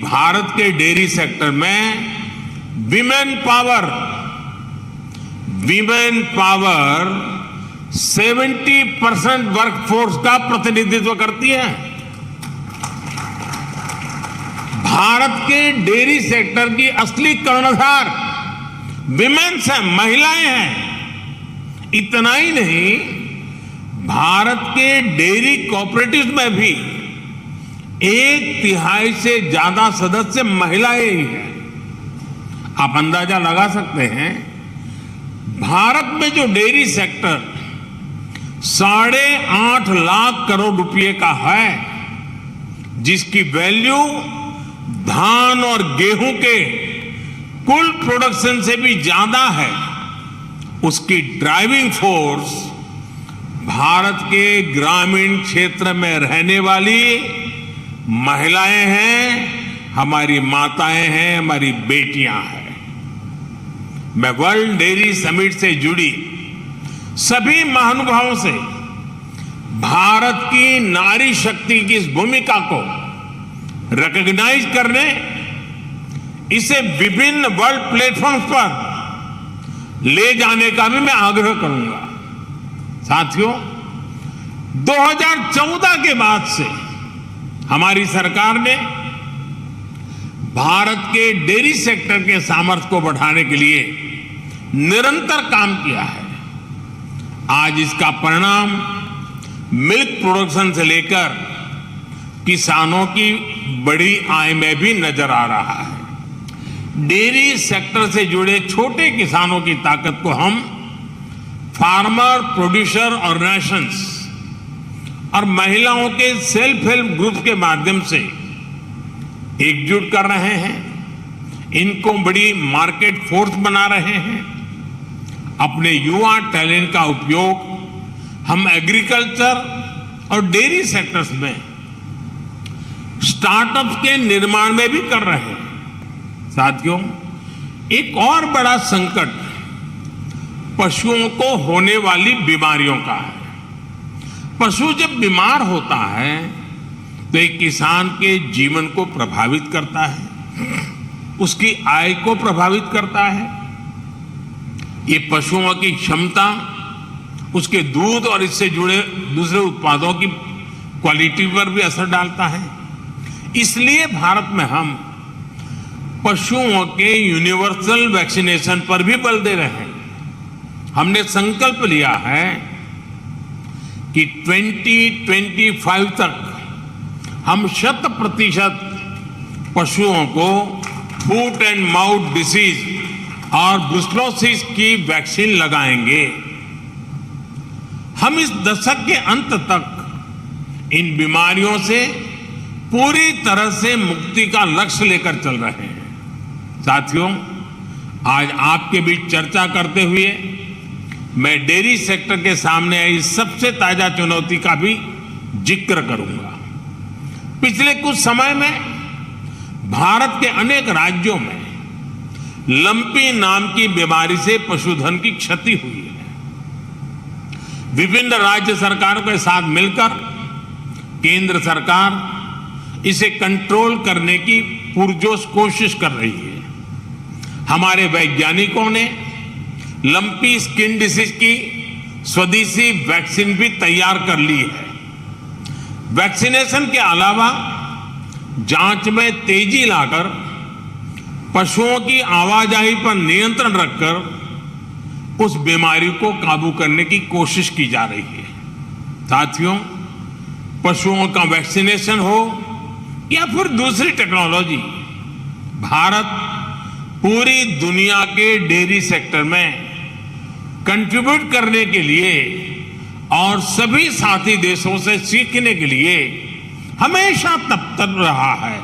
भारत के dairy sector में women power 70% workforce का प्रतिनिधित्व करती है। भारत के डेयरी सेक्टर की असली कर्णधार विमेन्स हैं, महिलाएं हैं। इतना ही नहीं, भारत के डेयरी कोऑपरेटिव्स में भी 1/3 से ज्यादा सदस्य महिलाएं ही हैं। आप अंदाजा लगा सकते हैं, भारत में जो डेयरी सेक्टर 8.5 लाख करोड़ रुपए का है, जिसकी वैल्यू धान और गेहूं के कुल प्रोडक्शन से भी ज्यादा है, उसकी ड्राइविंग फोर्स भारत के ग्रामीण क्षेत्र में रहने वाली महिलाएं हैं, हमारी माताएं हैं, हमारी बेटियां हैं। मैं वर्ल्ड डेयरी समिट से जुड़ी सभी महानुभावों से भारत की नारी शक्ति की इस भूमिका को रिकॉग्नाइज करने, इसे विभिन्न वर्ल्ड प्लेटफॉर्म्स पर ले जाने का भी मैं आग्रह करूंगा। साथियों, 2014 के बाद से हमारी सरकार ने भारत के डेयरी सेक्टर के सामर्थ्य को बढ़ाने के लिए निरंतर काम किया है। आज इसका परिणाम मिल्क प्रोडक्शन से लेकर किसानों की बड़ी आय में भी नजर आ रहा है। डेयरी सेक्टर से जुड़े छोटे किसानों की ताकत को हम फार्मर प्रोड्यूसर ऑर्गेनाइजेशंस और महिलाओं के सेल्फ हेल्प ग्रुप के माध्यम से एकजुट कर रहे हैं। इनको बड़ी मार्केट फोर्स बना रहे हैं। अपने युवा टैलेंट का उपयोग हम एग्रीकल्चर और डेयरी सेक्टर्स में स्टार्टअप्स के निर्माण में भी कर रहे हैं। साथियों, एक और बड़ा संकट पशुओं को होने वाली बीमारियों का है। पशु जब बीमार होता है तो एक किसान के जीवन को प्रभावित करता है, उसकी आय को प्रभावित करता है। ये पशुओं की क्षमता, उसके दूध और इससे जुड़े दूसरे उत्पादों की क्वालिटी पर भी असर डालता है। इसलिए भारत में हम पशुओं के यूनिवर्सल वैक्सीनेशन पर भी बल दे रहे हैं। हमने संकल्प लिया है कि 2025 तक हम 100% पशुओं को फूट एंड माउथ डिसीज और ब्रुसेलोसिस की वैक्सीन लगाएंगे। हम इस दशक के अंत तक इन बीमारियों से पूरी तरह से मुक्ति का लक्ष्य लेकर चल रहे हैं। साथियों, आज आपके बीच चर्चा करते हुए मैं डेयरी सेक्टर के सामने आई सबसे ताजा चुनौती का भी जिक्र करूंगा। पिछले कुछ समय में भारत के अनेक राज्यों में लंपी नाम की बीमारी से पशुधन की क्षति हुई है। विभिन्न राज्य सरकारों के साथ मिलकर केंद्र सरकार इसे कंट्रोल करने की पुरजोश कोशिश कर रही है। हमारे वैज्ञानिकों ने लंपी स्किन डिसीज की स्वदेशी वैक्सीन भी तैयार कर ली है। वैक्सीनेशन के अलावा जांच में तेजी लाकर पशुओं की आवाजाही पर नियंत्रण रखकर उस बीमारी को काबू करने की कोशिश की जा रही है। साथियों, पशुओं का वैक्सीनेशन हो या फिर दूसरी टेक्नोलॉजी, भारत पूरी दुनिया के डेयरी सेक्टर में कंट्रीब्यूट करने के लिए और सभी साथी देशों से सीखने के लिए हमेशा तत्पर रहा है।